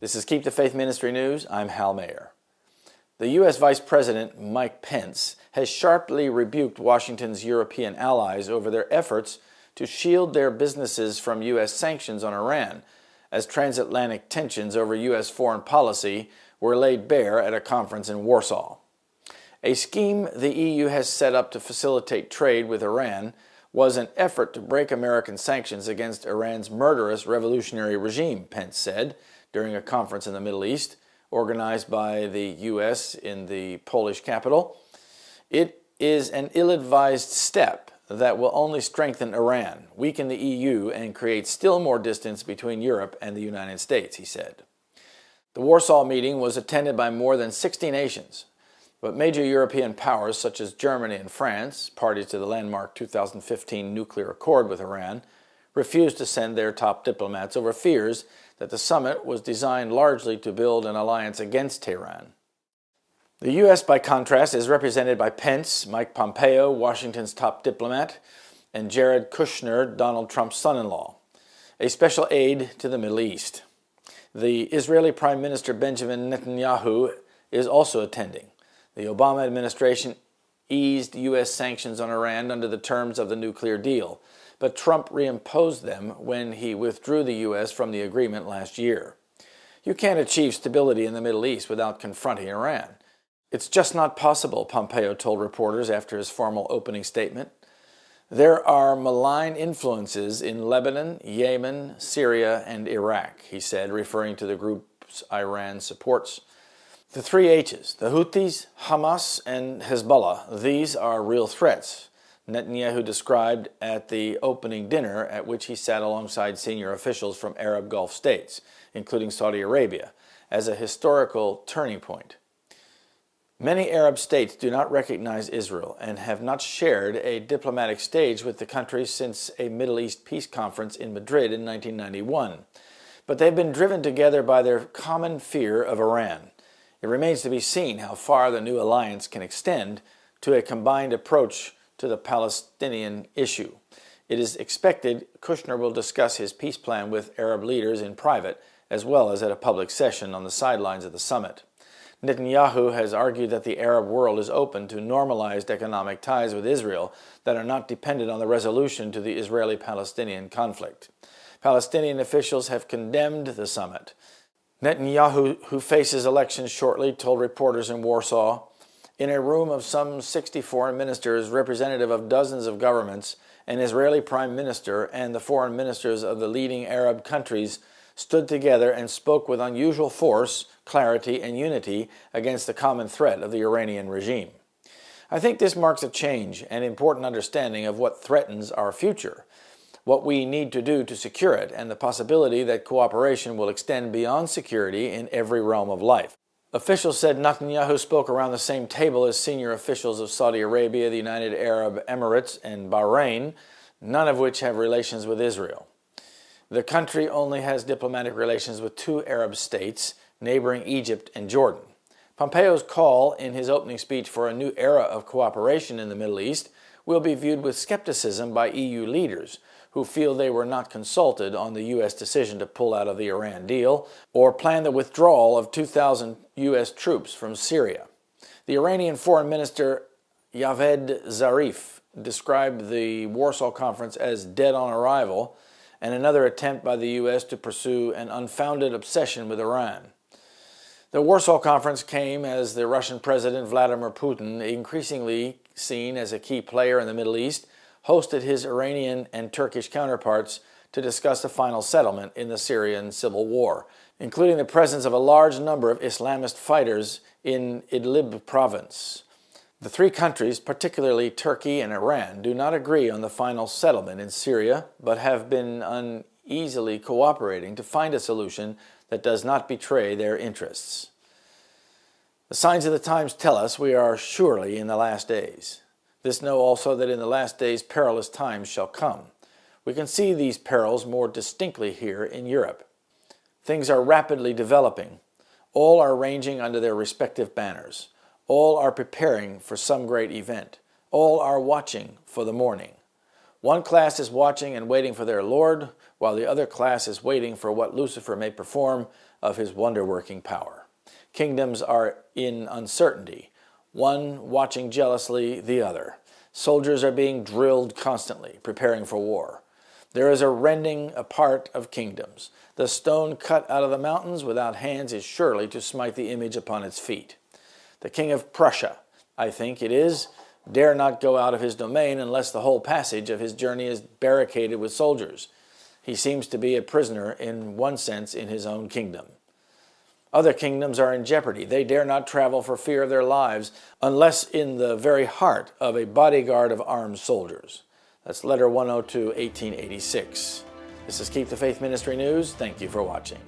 This is Keep the Faith Ministry News. I'm Hal Mayer. The U.S. Vice President Mike Pence has sharply rebuked Washington's European allies over their efforts to shield their businesses from U.S. sanctions on Iran, as transatlantic tensions over U.S. foreign policy were laid bare at a conference in Warsaw. A scheme the EU has set up to facilitate trade with Iran was an effort to break American sanctions against Iran's murderous revolutionary regime, Pence said during a conference in the Middle East organized by the U.S. in the Polish capital. It is an ill-advised step that will only strengthen Iran, weaken the EU, and create still more distance between Europe and the United States, he said. The Warsaw meeting was attended by more than 60 nations, but major European powers such as Germany and France, parties to the landmark 2015 nuclear accord with Iran, refused to send their top diplomats over fears that the summit was designed largely to build an alliance against Tehran. The U.S., by contrast, is represented by Pence, Mike Pompeo, Washington's top diplomat, and Jared Kushner, Donald Trump's son-in-law, a special aide to the Middle East. The Israeli Prime Minister Benjamin Netanyahu is also attending. The Obama administration eased U.S. sanctions on Iran under the terms of the nuclear deal, but Trump reimposed them when he withdrew the U.S. from the agreement last year. You can't achieve stability in the Middle East without confronting Iran. It's just not possible, Pompeo told reporters after his formal opening statement. There are malign influences in Lebanon, Yemen, Syria, and Iraq, he said, referring to the groups Iran supports. The three H's, the Houthis, Hamas, and Hezbollah, these are real threats, Netanyahu described at the opening dinner at which he sat alongside senior officials from Arab Gulf states, including Saudi Arabia, as a historical turning point. Many Arab states do not recognize Israel and have not shared a diplomatic stage with the country since a Middle East peace conference in Madrid in 1991. But they've been driven together by their common fear of Iran. It remains to be seen how far the new alliance can extend to a combined approach to the Palestinian issue. It is expected Kushner will discuss his peace plan with Arab leaders in private as well as at a public session on the sidelines of the summit. Netanyahu has argued that the Arab world is open to normalized economic ties with Israel that are not dependent on the resolution to the Israeli-Palestinian conflict. Palestinian officials have condemned the summit. Netanyahu, who faces elections shortly, told reporters in Warsaw, in a room of some 60 foreign ministers, representative of dozens of governments, an Israeli prime minister and the foreign ministers of the leading Arab countries stood together and spoke with unusual force, clarity, and unity against the common threat of the Iranian regime. I think this marks a change and important understanding of what threatens our future, what we need to do to secure it, and the possibility that cooperation will extend beyond security in every realm of life. Officials said Netanyahu spoke around the same table as senior officials of Saudi Arabia, the United Arab Emirates, and Bahrain, none of which have relations with Israel. The country only has diplomatic relations with two Arab states, neighboring Egypt and Jordan. Pompeo's call in his opening speech for a new era of cooperation in the Middle East will be viewed with skepticism by EU leaders, who feel they were not consulted on the U.S. decision to pull out of the Iran deal or plan the withdrawal of 2,000 U.S. troops from Syria. The Iranian Foreign Minister Javed Zarif described the Warsaw Conference as dead on arrival and another attempt by the U.S. to pursue an unfounded obsession with Iran. The Warsaw Conference came as the Russian President Vladimir Putin, increasingly seen as a key player in the Middle East, hosted his Iranian and Turkish counterparts to discuss the final settlement in the Syrian civil war, including the presence of a large number of Islamist fighters in Idlib province. The three countries, particularly Turkey and Iran, do not agree on the final settlement in Syria, but have been uneasily cooperating to find a solution that does not betray their interests. The signs of the times tell us we are surely in the last days. This know also that in the last days perilous times shall come. We can see these perils more distinctly here in Europe. Things are rapidly developing. All are ranging under their respective banners. All are preparing for some great event. All are watching for the morning. One class is watching and waiting for their Lord, while the other class is waiting for what Lucifer may perform of his wonder-working power. Kingdoms are in uncertainty, one watching jealously the other. Soldiers are being drilled constantly, preparing for war. There is a rending apart of kingdoms. The stone cut out of the mountains without hands is surely to smite the image upon its feet. The king of Prussia, I think it is, dare not go out of his domain unless the whole passage of his journey is barricaded with soldiers. He seems to be a prisoner in one sense in his own kingdom. Other kingdoms are in jeopardy. They dare not travel for fear of their lives unless in the very heart of a bodyguard of armed soldiers. That's letter 102, 1886. This is Keep the Faith Ministry News. Thank you for watching.